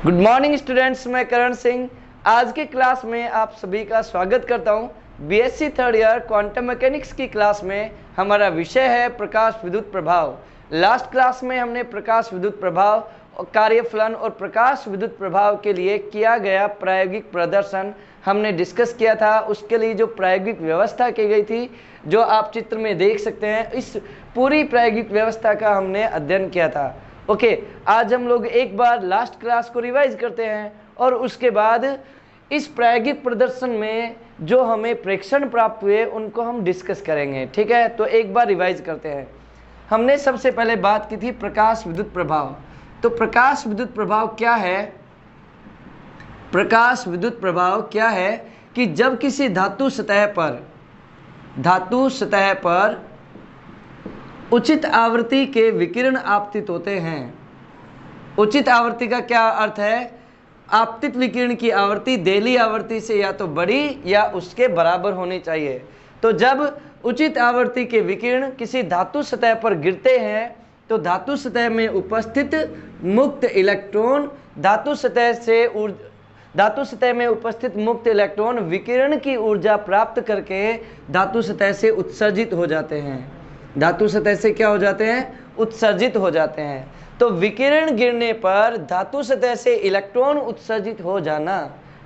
Good morning students, मैं करण सिंह आज की क्लास में आप सभी का स्वागत करता हूं। BSc third year quantum mechanics की क्लास में हमारा विषय है प्रकाश विद्युत प्रभाव। लास्ट क्लास में हमने प्रकाश विद्युत प्रभाव और कार्यफलन और प्रकाश विद्युत प्रभाव के लिए किया गया प्रायोगिक प्रदर्शन हमने डिस्कस किया था। उसके लिए जो प्रायोगिक व्यवस्था की गई थी, जो आप चित्र में देख सकते हैं, इस पूरी प्रायोगिक व्यवस्था का हमने अध्ययन किया था। ओके, आज हम लोग एक बार लास्ट क्लास को रिवाइज करते हैं और उसके बाद इस प्रायोगिक प्रदर्शन में जो हमें प्रेक्षण प्राप्त हुए उनको हम डिस्कस करेंगे। ठीक है, तो एक बार रिवाइज करते हैं। हमने सबसे पहले बात की थी प्रकाश विद्युत प्रभाव। तो प्रकाश विद्युत प्रभाव क्या है? प्रकाश विद्युत प्रभाव क्या है कि जब किसी धातु सतह पर उचित आवृत्ति के विकिरण आपतित होते हैं। उचित आवृत्ति का क्या अर्थ है? आपतित विकिरण की आवृत्ति देली आवृत्ति से या तो बड़ी या उसके बराबर होनी चाहिए। तो जब उचित आवृत्ति के विकिरण किसी धातु सतह पर गिरते हैं तो धातु सतह में उपस्थित मुक्त इलेक्ट्रॉन धातु सतह में उपस्थित मुक्त इलेक्ट्रॉन विकिरण की ऊर्जा प्राप्त करके धातु सतह से उत्सर्जित हो जाते हैं। धातु सतह से क्या हो जाते हैं? उत्सर्जित हो जाते हैं। तो विकिरण गिरने पर धातु सतह से इलेक्ट्रॉन उत्सर्जित हो जाना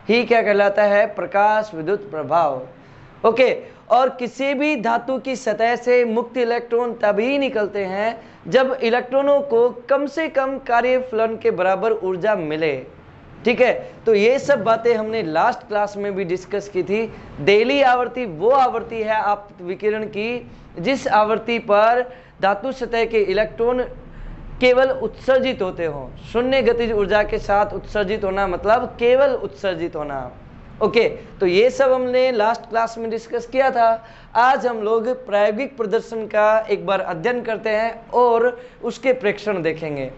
ही क्या कहलाता है? प्रकाश विद्युत प्रभाव। ओके, और किसी भी धातु की सतह से मुक्त इलेक्ट्रॉन तभी निकलते हैं जब इलेक्ट्रॉनों को कम से कम कार्यफलन के बराबर ऊर्जा मिले। ठीक है, तो ये सब बातें हमने लास्ट क्लास में भी डिस्कस की थी। देली आवृत्ति वो आवृत्ति है आपतित विकिरण की जिस आवृत्ति पर धातु सतह के इलेक्ट्रॉन केवल उत्सर्जित होते हो। शून्य गतिज ऊर्जा के साथ उत्सर्जित होना मतलब केवल उत्सर्जित होना। ओके, तो ये सब हमने लास्ट क्लास में डिस्कस किया था। आज हम लोग प्रायोगिक प्रदर्शन का एक बार अध्ययन करते हैं और उसके प्रेक्षण देखेंगे।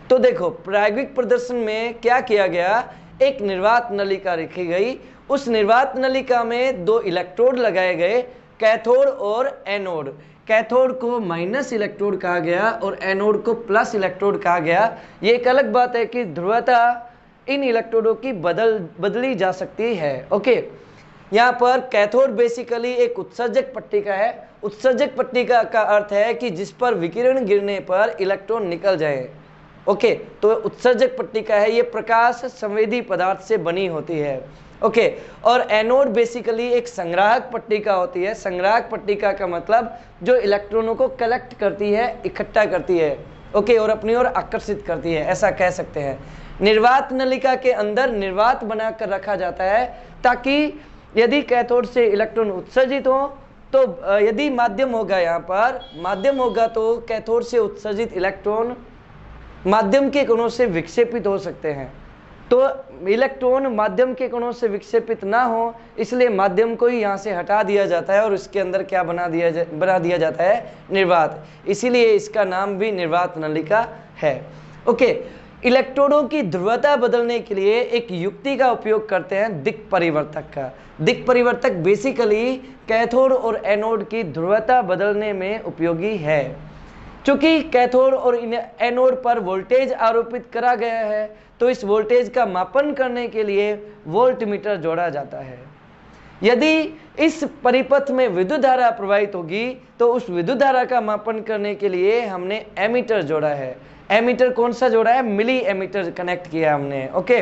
तो देखो, प्रायोगिक प्रदर्शन में क्या किया गया? एक निर्वात नलिका रखी गई। उस निर्वात नलिका में दो इलेक्ट्रोड लगाए गए, कैथोड और एनोड। कैथोड को माइनस इलेक्ट्रोड कहा गया और एनोड को प्लस इलेक्ट्रोड कहा गया। ये एक अलग बात है कि ध्रुवता इन इलेक्ट्रोडों की बदली जा सकती है। ओके, यहाँ पर कैथोड बेसिकली एक उत्सर्जक पट्टिका है। उत्सर्जक पट्टिका का अर्थ है कि जिस पर विकिरण गिरने पर इलेक्ट्रॉन निकल जाए। ओके, तो उत्सर्जक पट्टिका है, ये प्रकाश संवेदी पदार्थ से बनी होती है। ओके, और एनोड बेसिकली एक संग्राहक पट्टिका होती है। संग्राहक पट्टिका का मतलब जो इलेक्ट्रॉनों को कलेक्ट करती है, इकट्ठा करती है। ओके, और अपनी ओर आकर्षित करती है, ऐसा कह सकते हैं। निर्वात नलिका के अंदर निर्वात बनाकर रखा जाता है ताकि यदि कैथोड से इलेक्ट्रॉन उत्सर्जित हो तो यदि माध्यम होगा, यहाँ पर माध्यम होगा तो कैथोड से उत्सर्जित इलेक्ट्रॉन माध्यम के कणों से विक्षेपित हो सकते हैं। तो इलेक्ट्रॉन माध्यम के कणों से विक्षेपित ना हो इसलिए माध्यम को ही यहाँ से हटा दिया जाता है और इसके अंदर क्या बना दिया जाता है? निर्वात। इसीलिए इसका नाम भी निर्वात नलिका है। ओके, इलेक्ट्रोडों की ध्रुवता बदलने के लिए एक युक्ति का उपयोग करते हैं, दिक् परिवर्तक का। दिक् परिवर्तक बेसिकली कैथोड और एनोड की ध्रुवता बदलने में उपयोगी है। चूंकि कैथोड और एनोड पर वोल्टेज आरोपित करा गया है तो इस वोल्टेज का मापन करने के लिए वोल्टमीटर जोड़ा जाता है। यदि इस परिपथ में विद्युत धारा प्रवाहित होगी तो उस विद्युत धारा का मापन करने के लिए हमने एमीटर जोड़ा है। एमीटर कौन सा जोड़ा है? मिली एमीटर कनेक्ट किया हमने। ओके,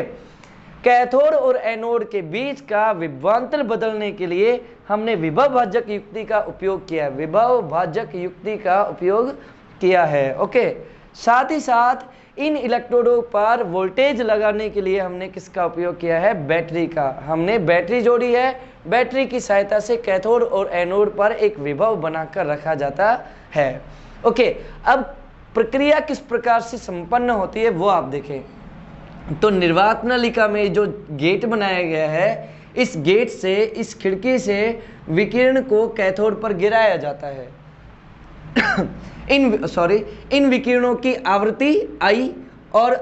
कैथोड और एनोड के बीच का विभवांतर बदलने के लिए हमने विभव भाजक युक्ति का उपयोग किया। विभव भाजक युक्ति का उपयोग किया है। ओके, साथ ही साथ इन इलेक्ट्रोडों पर वोल्टेज लगाने के लिए हमने किसका उपयोग किया है? बैटरी का। हमने बैटरी जोड़ी है। बैटरी की सहायता से कैथोड और एनोड पर एक विभव बनाकर रखा जाता है। ओके, अब प्रक्रिया किस प्रकार से संपन्न होती है वो आप देखें। तो निर्वात नलिका में जो गेट बनाया गया है, इस गेट से, इस खिड़की से विकिरण को कैथोड पर गिराया जाता है। इन विकिरणों की आवृत्ति I और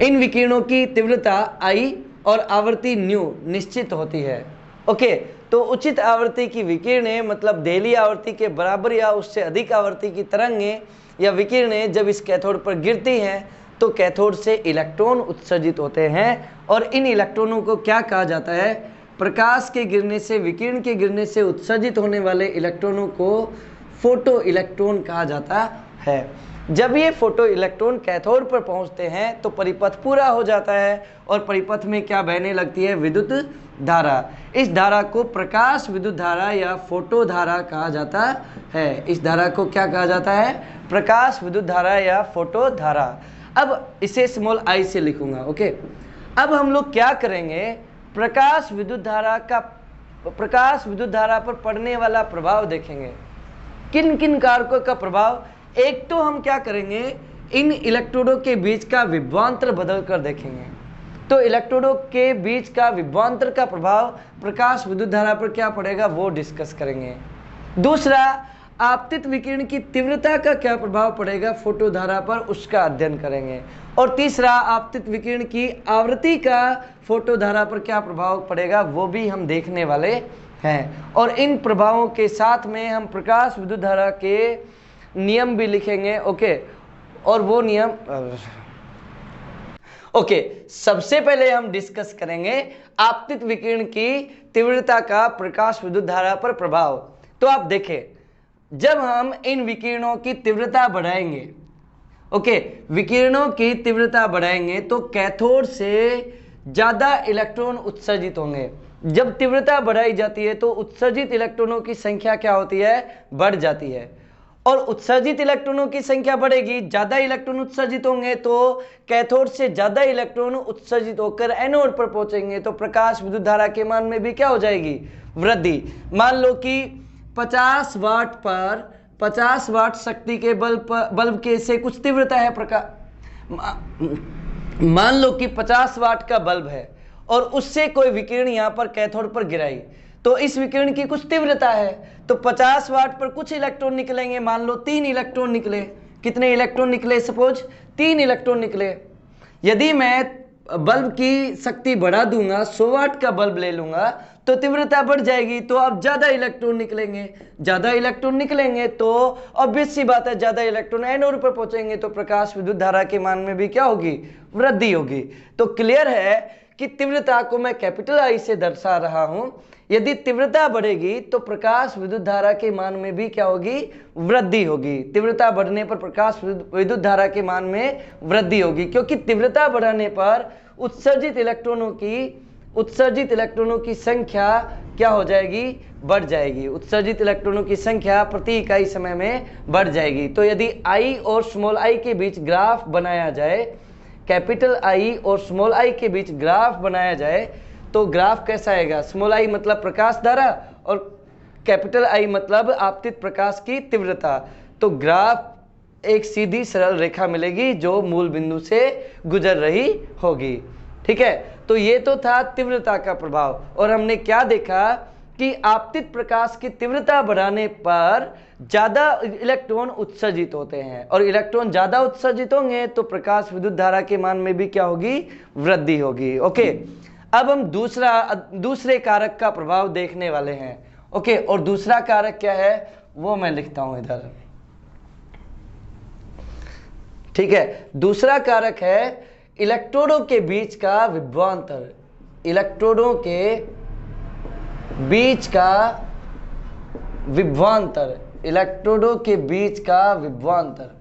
इन विकिरणों की तीव्रता I और आवृत्ति न्यू निश्चित होती है। ओके, तो उचित आवृत्ति की विकिरणें मतलब देहली आवृत्ति के बराबर या उससे अधिक आवृत्ति की तरंगें या विकिरणें जब इस कैथोड पर गिरती हैं तो कैथोड से इलेक्ट्रॉन उत्सर्जित होते हैं और इन इलेक्ट्रॉनों को क्या कहा जाता है? प्रकाश के गिरने से, विकिरण के गिरने से उत्सर्जित होने वाले इलेक्ट्रॉनों को फोटो इलेक्ट्रॉन कहा जाता है। जब ये फोटो इलेक्ट्रॉन कैथोड पर पहुंचते हैं तो परिपथ पूरा हो जाता है और परिपथ में क्या बहने लगती है? विद्युत धारा। इस धारा को प्रकाश विद्युत धारा या फोटो धारा कहा जाता है। इस धारा को क्या कहा जाता है? प्रकाश विद्युत धारा या फोटो धारा। अब इसे स्मॉल आई से लिखूंगा, ओके। अब हम लोग क्या करेंगे? प्रकाश विद्युत धारा पर पड़ने वाला प्रभाव देखेंगे। किन किन कारकों का प्रभाव? एक तो हम क्या करेंगे, इन इलेक्ट्रोडों के बीच का विभवांतर बदल कर देखेंगे। तो इलेक्ट्रोडों के बीच का विभवांतर का प्रभाव प्रकाश विद्युत धारा पर क्या पड़ेगा वो डिस्कस करेंगे। दूसरा, आपतित विकिरण की तीव्रता का क्या प्रभाव पड़ेगा फोटो धारा पर, उसका अध्ययन करेंगे। और तीसरा, आपतित विकिरण की आवृत्ति का फोटो धारा पर क्या प्रभाव पड़ेगा वो भी हम देखने वाले हैं। और इन प्रभावों के साथ में हम प्रकाश विद्युत धारा के नियम भी लिखेंगे, ओके। और वो नियम ओके सबसे पहले हम डिस्कस करेंगे आपतित विकिरण की तीव्रता का प्रकाश विद्युत धारा पर प्रभाव। तो आप देखें, जब हम इन विकिरणों की तीव्रता बढ़ाएंगे, ओके, विकिरणों की तीव्रता बढ़ाएंगे तो कैथोड से ज्यादा इलेक्ट्रॉन उत्सर्जित होंगे। जब तीव्रता बढ़ाई जाती है तो उत्सर्जित इलेक्ट्रॉनों की संख्या क्या होती है? बढ़ जाती है। और उत्सर्जित इलेक्ट्रॉनों की संख्या बढ़ेगी, ज्यादा इलेक्ट्रॉन उत्सर्जित होंगे तो कैथोड से ज्यादा इलेक्ट्रॉन उत्सर्जित होकर एनोड पर पहुंचेंगे तो प्रकाश विद्युत धारा के मान में भी क्या हो जाएगी? वृद्धि। मान लो कि 50 वाट पर 50 वाट शक्ति के बल्ब के से कुछ तीव्रता है मान लो कि 50 वाट का बल्ब है और उससे कोई विकिरण यहाँ पर कैथोड पर गिराई तो इस विकिरण की कुछ तीव्रता है। तो 50 वाट पर कुछ इलेक्ट्रॉन निकलेंगे, मान लो 3 इलेक्ट्रॉन निकले। कितने इलेक्ट्रॉन निकले? सपोज 3 इलेक्ट्रॉन निकले। यदि मैं बल्ब की शक्ति बढ़ा दूंगा, 100 वाट का बल्ब ले लूंगा तो तीव्रता बढ़ जाएगी, तो अब ज्यादा इलेक्ट्रॉन निकलेंगे। ज्यादा इलेक्ट्रॉन निकलेंगे तो ऑब्वियस सी बात है ज्यादा इलेक्ट्रॉन एनोड पर पहुंचेंगे तो प्रकाश विद्युत धारा के मान में भी क्या होगी? वृद्धि होगी। तो क्लियर है कि तीव्रता को मैं कैपिटल आई से दर्शा रहा हूं। यदि तीव्रता बढ़ेगी तो प्रकाश विद्युत धारा के मान में भी क्या होगी? वृद्धि होगी। तीव्रता बढ़ने पर प्रकाश विद्युत धारा के मान में वृद्धि होगी, क्योंकि तीव्रता बढ़ाने पर उत्सर्जित इलेक्ट्रॉनों की संख्या क्या हो जाएगी? बढ़ जाएगी। उत्सर्जित इलेक्ट्रॉनों की संख्या प्रति इकाई समय में बढ़ जाएगी। तो यदि आई और स्मॉल आई के बीच ग्राफ बनाया जाए, कैपिटल आई और स्मॉल आई के बीच ग्राफ बनाया जाए तो ग्राफ कैसा आएगा? स्मॉल आई मतलब प्रकाश धारा और कैपिटल आई मतलब आपतित प्रकाश की तीव्रता। तो ग्राफ एक सीधी सरल रेखा मिलेगी जो मूल बिंदु से गुजर रही होगी। ठीक है, तो ये तो था तीव्रता का प्रभाव। और हमने क्या देखा कि आपतित प्रकाश की तीव्रता बढ़ाने पर ज्यादा इलेक्ट्रॉन उत्सर्जित होते हैं और इलेक्ट्रॉन ज्यादा उत्सर्जित होंगे तो प्रकाश विद्युत धारा के मान में भी क्या होगी? वृद्धि होगी। ओके, अब हम दूसरे कारक का प्रभाव देखने वाले हैं। ओके, और दूसरा कारक क्या है वो मैं लिखता हूं इधर। ठीक है, दूसरा कारक है इलेक्ट्रोडों के बीच का विभवांतर। इलेक्ट्रोडों के बीच का विभवांतर, इलेक्ट्रोडों के बीच का विभवांतर।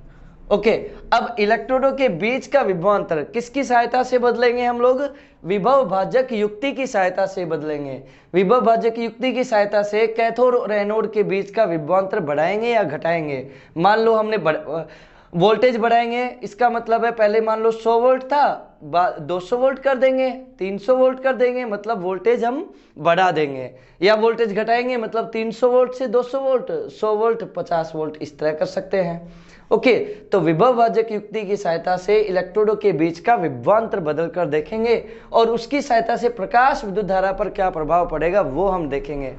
ओके, अब इलेक्ट्रोडों के बीच का विभवांतर किसकी सहायता से बदलेंगे हम लोग? विभव भाजक युक्ति की सहायता से बदलेंगे। विभव भाजक युक्ति की सहायता से कैथोड और एनोड के बीच का विभवांतर बढ़ाएंगे या घटाएंगे। मान लो हमने वोल्टेज बढ़ाएंगे, इसका मतलब है पहले मान लो 100 वोल्ट था, 200 वोल्ट कर देंगे, 300 वोल्ट कर देंगे, मतलब वोल्टेज हम बढ़ा देंगे। या वोल्टेज घटाएंगे मतलब 300 वोल्ट से 200 वोल्ट, 100 वोल्ट 50 वोल्ट, इस तरह कर सकते हैं। ओके, तो विभव भाजक युक्ति की सहायता से इलेक्ट्रोडों के बीच का विभवांतर बदल कर देखेंगे और उसकी सहायता से प्रकाश विद्युत धारा पर क्या प्रभाव पड़ेगा वो हम देखेंगे।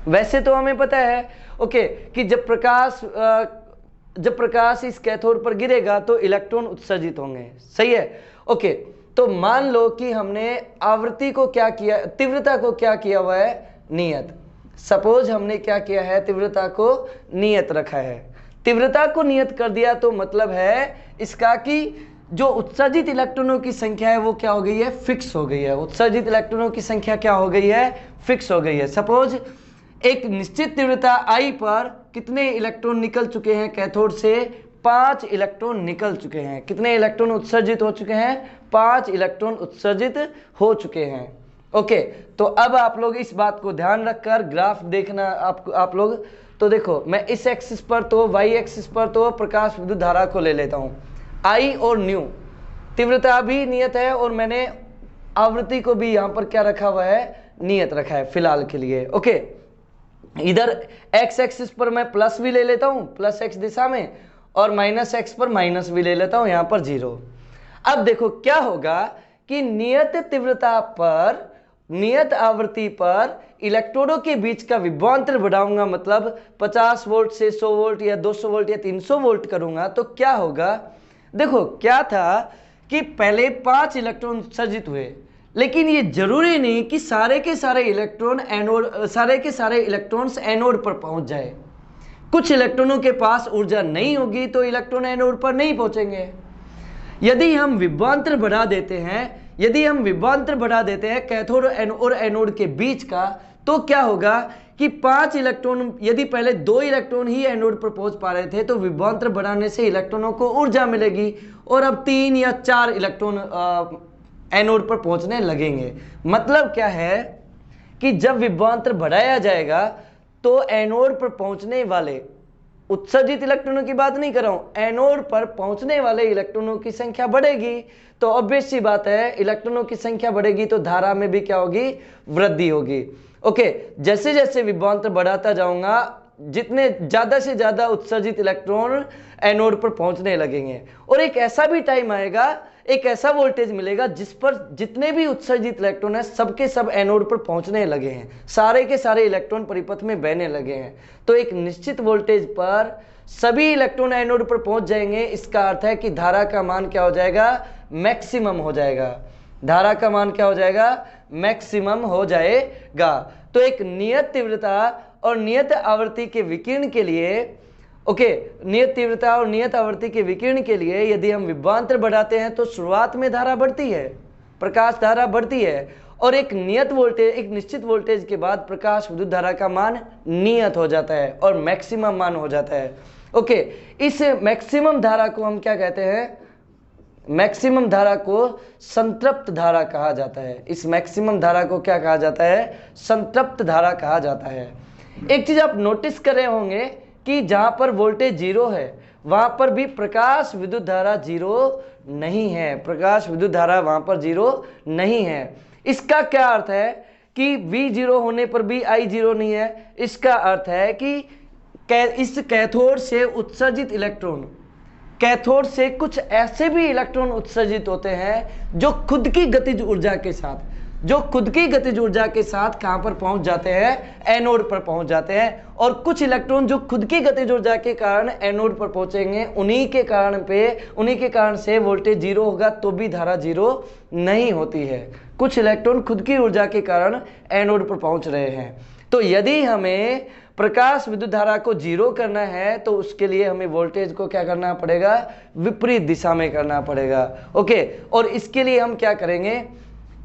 वैसे तो हमें पता है ओके कि जब प्रकाश इस कैथोड पर गिरेगा तो इलेक्ट्रॉन उत्सर्जित होंगे। सही है। ओके, तो मान लो कि हमने आवृत्ति को क्या किया, तीव्रता को क्या किया हुआ है? नियत। सपोज हमने क्या किया है, तीव्रता को नियत रखा है। तीव्रता को नियत कर दिया तो मतलब है इसका कि जो उत्सर्जित इलेक्ट्रॉनों की संख्या है वो क्या हो गई है, फिक्स हो गई है। उत्सर्जित इलेक्ट्रॉनों की संख्या क्या हो गई है, फिक्स हो गई है। सपोज एक निश्चित तीव्रता I पर कितने इलेक्ट्रॉन निकल चुके हैं कैथोड से, 5 इलेक्ट्रॉन निकल चुके हैं। कितने इलेक्ट्रॉन उत्सर्जित हो चुके हैं, 5 इलेक्ट्रॉन उत्सर्जित हो चुके हैं। ओके, तो अब आप लोग इस बात को ध्यान रखकर ग्राफ देखना आप लोग। तो देखो मैं इस एक्सिस पर तो y एक्सिस पर तो प्रकाश विद्युत धारा को ले लेता हूँ, I और न्यू, तीव्रता भी नियत है और मैंने आवृत्ति को भी यहाँ पर क्या रखा हुआ है, नियत रखा है फिलहाल के लिए। ओके, इधर x एक्सिस पर मैं प्लस भी ले लेता हूँ, प्लस x दिशा में, और माइनस x पर माइनस भी ले लेता हूँ, यहाँ पर 0। अब देखो क्या होगा कि नियत तीव्रता पर, नियत आवृत्ति पर इलेक्ट्रोडों के बीच का विभवांतर बढ़ाऊंगा, मतलब 50 वोल्ट से 100 वोल्ट या 200 वोल्ट या 300 वोल्ट करूंगा, तो क्या होगा, देखो क्या था कि पहले 5 इलेक्ट्रॉन उत्सर्जित हुए, लेकिन ये जरूरी नहीं कि सारे के सारे इलेक्ट्रॉन एनोड, सारे के सारे इलेक्ट्रॉन्स एनोड पर पहुंच जाए। कुछ इलेक्ट्रॉनों के पास ऊर्जा नहीं होगी तो इलेक्ट्रॉन एनोड पर नहीं पहुंचेंगे। यदि हम विभवांतर बढ़ा देते हैं, यदि हम विभवांतर बढ़ा देते हैं कैथोड और एनोड के बीच का, तो क्या होगा कि 5 इलेक्ट्रॉन, यदि पहले 2 इलेक्ट्रॉन ही एनोड पर पहुंच पा रहे थे तो विभवांतर बढ़ाने से इलेक्ट्रॉनों को ऊर्जा मिलेगी, और अब 3 या 4 इलेक्ट्रॉन एनोड पर पहुंचने लगेंगे। मतलब क्या है कि जब विभवांतर बढ़ाया जाएगा तो एनोड पर पहुंचने वाले, उत्सर्जित इलेक्ट्रॉनों की बात नहीं कर रहा हूं, एनोड पर पहुंचने वाले इलेक्ट्रॉनों की संख्या बढ़ेगी, तो ऑब्वियस सी बात है इलेक्ट्रॉनों की संख्या बढ़ेगी तो धारा में भी क्या होगी, वृद्धि होगी। ओके, जैसे जैसे विभवांतर बढ़ाता जाऊंगा, जितने ज्यादा से ज्यादा उत्सर्जित इलेक्ट्रॉन एनोड पर पहुंचने लगेंगे, और एक ऐसा भी टाइम आएगा, एक ऐसा वोल्टेज मिलेगा जिस पर जितने भी उत्सर्जित इलेक्ट्रॉन है सबके सब एनोड पर पहुंचने लगे हैं, सारे के सारे इलेक्ट्रॉन परिपथ में बहने लगे हैं। तो एक निश्चित वोल्टेज पर सभी इलेक्ट्रॉन एनोड पर पहुंच जाएंगे। इसका अर्थ है कि धारा का मान क्या हो जाएगा, मैक्सिमम हो जाएगा। धारा का मान क्या हो जाएगा, मैक्सिमम हो जाएगा। तो एक नियत तीव्रता और नियत आवृत्ति के विकिरण के लिए, ओके, नियत तीव्रता और नियत आवृत्ति के विकिरण के लिए यदि हम विभवांतर बढ़ाते हैं तो शुरुआत में धारा बढ़ती है, प्रकाश धारा बढ़ती है, और एक नियत वोल्टेज, एक निश्चित वोल्टेज के बाद प्रकाश विद्युत धारा का मान नियत हो जाता है और मैक्सिमम मान हो जाता है। ओके, इस मैक्सिमम धारा को हम क्या कहते हैं, मैक्सिमम धारा को संतृप्त धारा कहा जाता है। इस मैक्सिमम धारा को क्या कहा जाता है, संतृप्त धारा कहा जाता है। एक चीज आप नोटिस कर रहे होंगे कि जहां पर वोल्टेज 0 है वहां पर भी प्रकाश विद्युत धारा 0 नहीं है, प्रकाश विद्युत धारा वहां पर 0 नहीं है। इसका क्या अर्थ है कि V 0 होने पर भी I 0 नहीं है। इसका अर्थ है कि इस कैथोड से उत्सर्जित इलेक्ट्रॉन, कैथोड से कुछ ऐसे भी इलेक्ट्रॉन उत्सर्जित होते हैं जो खुद की गतिज ऊर्जा के साथ, जो खुद की गतिज ऊर्जा के साथ कहां पर पहुंच जाते हैं, एनोड पर पहुंच जाते हैं, और कुछ इलेक्ट्रॉन जो खुद की गतिज ऊर्जा के कारण एनोड पर पहुंचेंगे, उन्हीं के कारण से वोल्टेज 0 होगा तो भी धारा 0 नहीं होती है। कुछ इलेक्ट्रॉन खुद की ऊर्जा के कारण एनोड पर पहुंच रहे हैं। तो यदि हमें प्रकाश विद्युत धारा को 0 करना है तो उसके लिए हमें वोल्टेज को क्या करना पड़ेगा, विपरीत दिशा में करना पड़ेगा। ओके, और इसके लिए हम क्या करेंगे,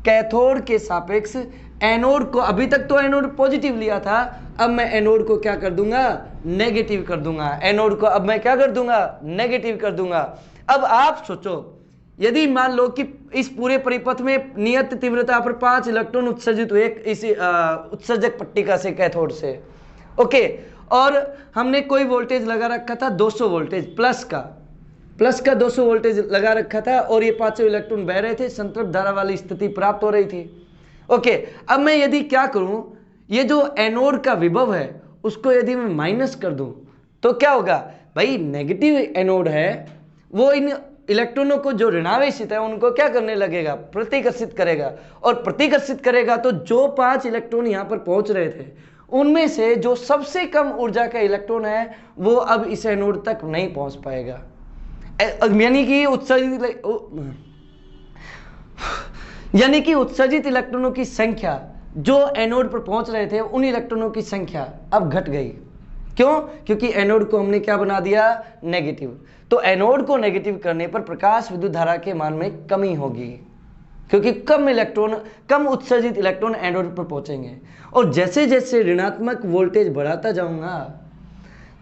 कैथोड के सापेक्ष एनोड को, अभी तक तो एनोड पॉजिटिव लिया था, अब मैं एनोड को क्या कर दूंगा, नेगेटिव कर दूंगा। एनोड को अब मैं क्या कर दूंगा, नेगेटिव कर दूंगा। अब आप सोचो, यदि मान लो कि इस पूरे परिपथ में नियत तीव्रता पर 5 इलेक्ट्रॉन उत्सर्जित हुए इस उत्सर्जक पट्टिका से, कैथोड से, ओके, और हमने कोई वोल्टेज लगा रखा था 200 वोल्टेज प्लस का 200 वोल्टेज लगा रखा था, और ये 5 इलेक्ट्रॉन बह रहे थे, संतृप्त धारा वाली स्थिति प्राप्त हो रही थी। ओके, अब मैं यदि क्या करूं, ये जो एनोड का विभव है उसको यदि मैं माइनस कर दूं तो क्या होगा भाई, नेगेटिव एनोड है वो इन इलेक्ट्रॉनों को जो ऋणावेशित है उनको क्या करने लगेगा, प्रतिकर्षित करेगा, और प्रतिकर्षित करेगा तो जो 5 इलेक्ट्रॉन यहाँ पर पहुंच रहे थे उनमें से जो सबसे कम ऊर्जा का इलेक्ट्रॉन है वो अब इस एनोड तक नहीं पहुंच पाएगा। यानी कि उत्सर्जित इलेक्ट्रॉनों की संख्या जो एनोड पर पहुंच रहे थे उन इलेक्ट्रॉनों की संख्या अब घट गई। क्यों? क्योंकि एनोड को हमने क्या बना दिया? नेगेटिव। तो एनोड को नेगेटिव करने पर प्रकाश विद्युत धारा के मान में कमी होगी, क्योंकि कम उत्सर्जित इलेक्ट्रॉन एनोड पर पहुंचेंगे। और जैसे जैसे ऋणात्मक वोल्टेज बढ़ाता जाऊंगा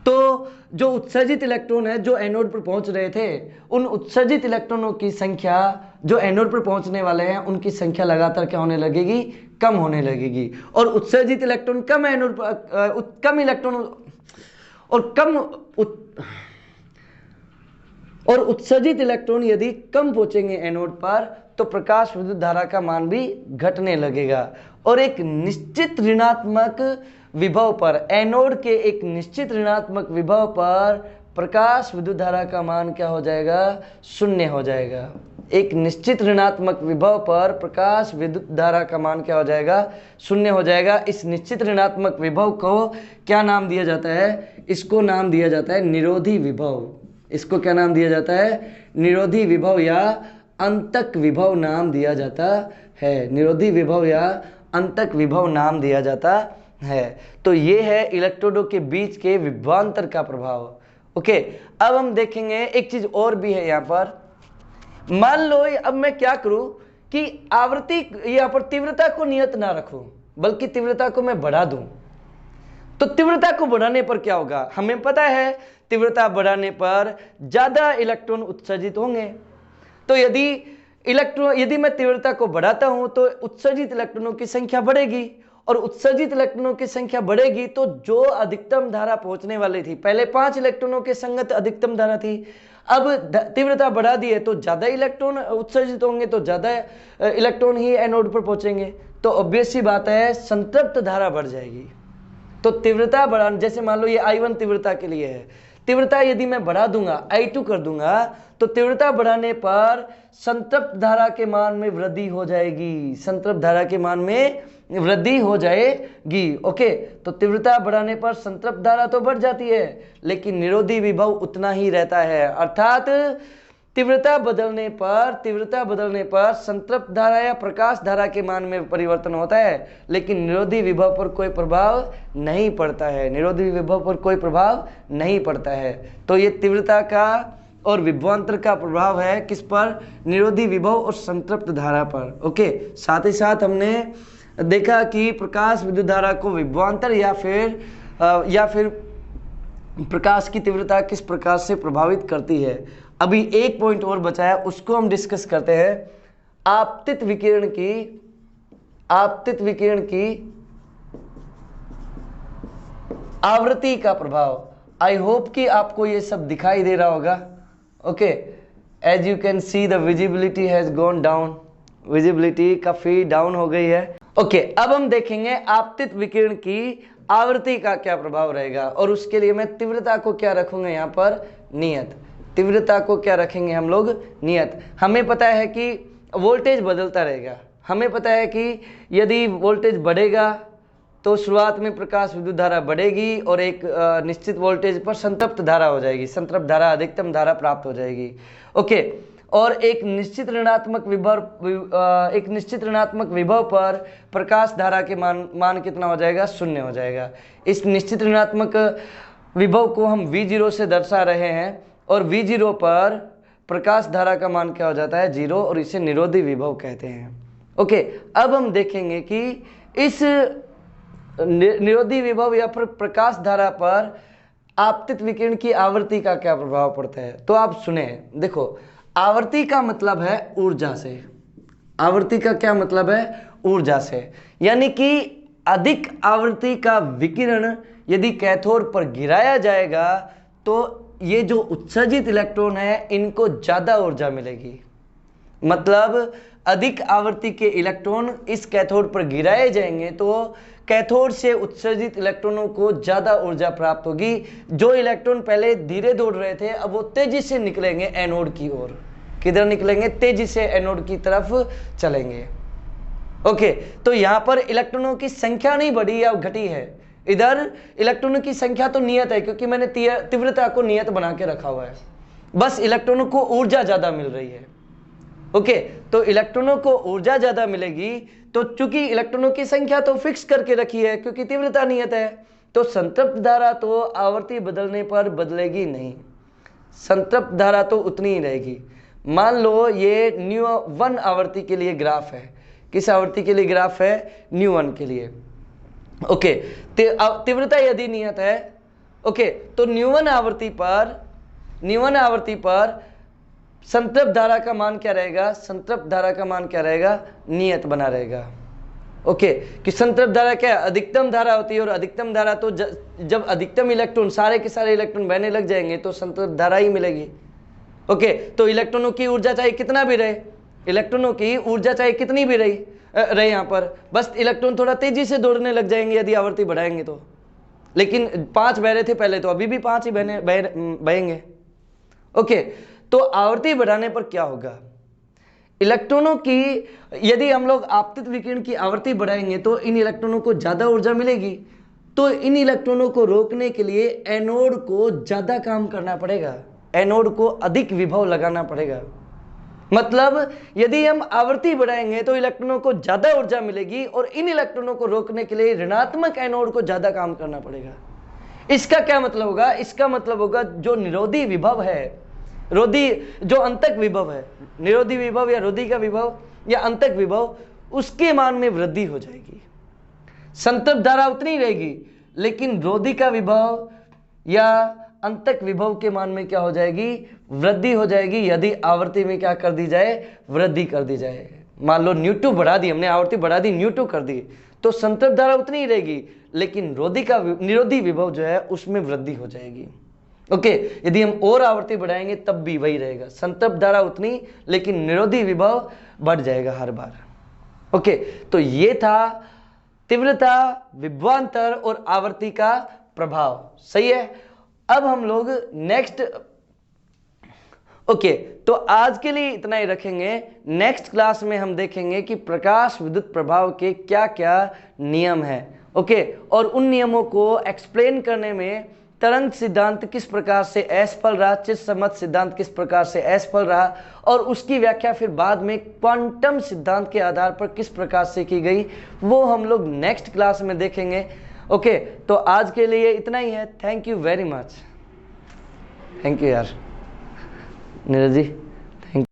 तो जो उत्सर्जित इलेक्ट्रॉन है जो एनोड पर पहुंच रहे थे, उन उत्सर्जित इलेक्ट्रॉनों की संख्या जो एनोड पर पहुंचने वाले हैं उनकी संख्या लगातार क्या होने लगेगी? कम होने लगेगी। और उत्सर्जित इलेक्ट्रॉन कम एनोड पर कम इलेक्ट्रॉन और उत्सर्जित इलेक्ट्रॉन यदि कम पहुंचेंगे एनोड पर तो प्रकाश विद्युत धारा का मान भी घटने लगेगा। और एक निश्चित ऋणात्मक विभव पर, एनोड के एक निश्चित ऋणात्मक विभव पर प्रकाश विद्युत धारा का मान क्या हो जाएगा? शून्य हो जाएगा। एक निश्चित ऋणात्मक विभव पर प्रकाश विद्युत धारा का मान क्या हो जाएगा? शून्य हो जाएगा। इस निश्चित ऋणात्मक विभव को क्या नाम दिया जाता है? इसको नाम दिया जाता है निरोधी विभव। इसको क्या नाम दिया जाता है? निरोधी विभव या अंतक विभव नाम दिया जाता है। निरोधी विभव या अंतक विभव नाम दिया जाता है। तो ये है इलेक्ट्रोडों के बीच के विभवांतर का प्रभाव। ओके, अब हम देखेंगे एक चीज और भी है यहाँ पर। मान लो अब मैं क्या करूं कि आवृत्ति यहाँ पर तीव्रता को नियत ना रखूं, बल्कि तीव्रता को मैं बढ़ा दूं। तो तीव्रता को बढ़ाने पर क्या होगा? हमें पता है तीव्रता बढ़ाने पर ज्यादा इलेक्ट्रॉन उत्सर्जित होंगे। तो यदि मैं तीव्रता को बढ़ाता हूं तो उत्सर्जित इलेक्ट्रॉनों की संख्या बढ़ेगी, और उत्सर्जित इलेक्ट्रॉनों की संख्या बढ़ेगी तो जो अधिकतम धारा पहुंचने वाली थी, पहले 5 इलेक्ट्रॉनों के संगत अधिकतम धारा थी, अब तीव्रता बढ़ा दी है तो ज्यादा इलेक्ट्रॉन उत्सर्जित होंगे, तो ज्यादा इलेक्ट्रॉन ही एनोड पर पहुंचेंगे। तो ऑब्वियस सी बात है संतृप्त धारा बढ़ जाएगी। तो तीव्रता बढ़ाने, जैसे मान लो ये I1 तीव्रता के लिए है, तीव्रता यदि मैं बढ़ा दूंगा, I2 कर दूंगा, तो तीव्रता बढ़ाने पर संतृप्त धारा के मान में वृद्धि हो जाएगी। संतृप्त धारा के मान में वृद्धि हो जाएगी। ओके, तो तीव्रता बढ़ाने पर संतृप्त धारा तो बढ़ जाती है, लेकिन निरोधी विभव उतना ही रहता है। अर्थात तीव्रता बदलने पर संतृप्त धारा या प्रकाश धारा के मान में परिवर्तन होता है, लेकिन निरोधी विभव पर कोई प्रभाव नहीं पड़ता है। निरोधी विभव पर कोई प्रभाव नहीं पड़ता है। तो ये तीव्रता का और विभवांतर का प्रभाव है किस पर? निरोधी विभव और संतृप्त धारा पर। ओके, साथ ही साथ हमने देखा कि प्रकाश विद्युत धारा को विभवांतर या फिर प्रकाश की तीव्रता किस प्रकार से प्रभावित करती है। अभी एक पॉइंट और बचा है, उसको हम डिस्कस करते हैं। आपतित विकिरण की आवृत्ति का प्रभाव। आई होप कि आपको ये सब दिखाई दे रहा होगा। Okay, as you can see the visibility has gone down. Visibility काफी डाउन हो गई है। ओके, अब हम देखेंगे आपतित विकिरण की आवृत्ति का क्या प्रभाव रहेगा, और उसके लिए मैं तीव्रता को क्या रखूंगा यहाँ पर? नियत। तीव्रता को क्या रखेंगे हम लोग? नियत। हमें पता है कि वोल्टेज बदलता रहेगा। हमें पता है कि यदि वोल्टेज बढ़ेगा तो शुरुआत में प्रकाश विद्युत धारा बढ़ेगी और एक निश्चित वोल्टेज पर संतृप्त धारा हो जाएगी। संतृप्त धारा अधिकतम धारा प्राप्त हो जाएगी। ओके, और एक निश्चित ऋणात्मक विभव पर प्रकाश धारा के मान कितना हो जाएगा? शून्य हो जाएगा। इस निश्चित ऋणात्मक विभव को हम V0 से दर्शा रहे हैं, और V0 पर प्रकाश धारा का मान क्या हो जाता है? 0, और इसे निरोधी विभव कहते हैं। ओके, अब हम देखेंगे कि इस निरोधी विभव या फिर प्रकाश धारा पर आपतित विकिरण की आवृत्ति का क्या प्रभाव पड़ता है। तो आप सुने, देखो, आवृत्ति का मतलब है ऊर्जा से। आवृत्ति का क्या मतलब है? ऊर्जा से। यानी कि अधिक आवृत्ति का विकिरण यदि कैथोड पर गिराया जाएगा तो ये जो उत्सर्जित इलेक्ट्रॉन है इनको ज्यादा ऊर्जा मिलेगी। मतलब अधिक आवृत्ति के इलेक्ट्रॉन इस कैथोड पर गिराए जाएंगे तो कैथोड से उत्सर्जित इलेक्ट्रॉनों को ज्यादा ऊर्जा प्राप्त होगी। जो इलेक्ट्रॉन पहले धीरे दौड़ रहे थे अब वो तेजी से निकलेंगे एनोड की ओर। किधर निकलेंगे? तेजी से एनोड की तरफ चलेंगे। ओके, तो यहाँ पर इलेक्ट्रॉनों की संख्या नहीं बढ़ी या घटी है, इधर इलेक्ट्रॉनों की संख्या तो नियत है, क्योंकि मैंने तीव्रता को नियत बना के रखा हुआ है। बस इलेक्ट्रॉनों को ऊर्जा ज्यादा मिल रही है। ओके, तो इलेक्ट्रॉनों को ऊर्जा ज्यादा मिलेगी तो चूंकि इलेक्ट्रॉनों की संख्या तो फिक्स करके रखी है क्योंकि तीव्रता नियत है, तो संतृप्त धारा तो आवर्ती बदलने पर बदलेगी नहीं, संतृप्त धारा तो उतनी ही रहेगी। मान लो ये ν1 आवृत्ति के लिए ग्राफ है, किस आवृत्ति के लिए ग्राफ है? ν1 के लिए। ओके, तीव्रता यदि नियत है, ओके, तो ν1 आवृत्ति पर संतृप्त धारा का मान क्या रहेगा? संतृप्त धारा का मान क्या रहेगा? नियत बना रहेगा। ओके, कि संतृप्त धारा क्या है? अधिकतम धारा होती है, और अधिकतम धारा तो जब अधिकतम इलेक्ट्रॉन, सारे के सारे इलेक्ट्रॉन बहने लग जाएंगे तो संतृप्त धारा ही मिलेगी। ओके, तो इलेक्ट्रॉनों की ऊर्जा चाहे कितना भी रहे, इलेक्ट्रॉनों की ऊर्जा चाहे कितनी भी रहे यहाँ पर, बस इलेक्ट्रॉन थोड़ा तेजी से दौड़ने लग जाएंगे यदि आवृत्ति बढ़ाएंगे तो। लेकिन 5 बह रहे थे पहले, तो अभी भी 5 ही बहेंगे। ओके, तो आवृत्ति बढ़ाने पर क्या होगा? इलेक्ट्रॉनों की, यदि हम लोग आपतित विकिरण की आवृत्ति बढ़ाएंगे तो इन इलेक्ट्रॉनों को ज्यादा ऊर्जा मिलेगी, तो इन इलेक्ट्रॉनों को रोकने के लिए एनोड को ज्यादा काम करना पड़ेगा, एनोड को अधिक विभव लगाना पड़ेगा। मतलब यदि हम आवृत्ति बढ़ाएंगे तो इलेक्ट्रॉनों को ज्यादा ऊर्जा मिलेगी, और इन इलेक्ट्रॉनों को रोकने के लिए ऋणात्मक एनोड को ज्यादा काम करना पड़ेगा। इसका क्या मतलब होगा? इसका मतलब होगा जो निरोधी विभव है, रोधी जो अंतक विभव है, निरोधी विभव या रोधी का विभव या अंतक विभव, उसके मान में वृद्धि हो जाएगी। संतृप्त धारा उतनी रहेगी, लेकिन रोधी का विभव या अंतक विभव के मान में क्या हो जाएगी? वृद्धि हो जाएगी, यदि आवृत्ति में क्या कर दी जाए? वृद्धि कर दी जाए। मान लो ν2 बढ़ा दी, हमने आवृत्ति बढ़ा दी, ν2 कर दी, तो संतृप्त धारा उतनी ही रहेगी, लेकिन निरोधी विभव जो है उसमें वृद्धि हो जाएगी। ओके, यदि हम और आवृत्ति बढ़ाएंगे तब भी वही रहेगा, संतृप्त धारा उतनी, लेकिन निरोधी विभव बढ़ जाएगा हर बार। ओके, तो ये था तीव्रता, विभवांतर और आवृत्ति का प्रभाव। सही है। अब हम लोग नेक्स्ट, ओके, तो आज के लिए इतना ही रखेंगे। नेक्स्ट क्लास में हम देखेंगे कि प्रकाश विद्युत प्रभाव के क्या क्या नियम है। ओके, और उन नियमों को एक्सप्लेन करने में तरंग सिद्धांत किस प्रकार से असफल रहा, चित्सम्मत सिद्धांत किस प्रकार से असफल रहा, और उसकी व्याख्या फिर बाद में क्वांटम सिद्धांत के आधार पर किस प्रकार से की गई, वो हम लोग नेक्स्ट क्लास में देखेंगे। ओके, तो आज के लिए इतना ही है। Thank you very much. Thank you यार नीरज जी।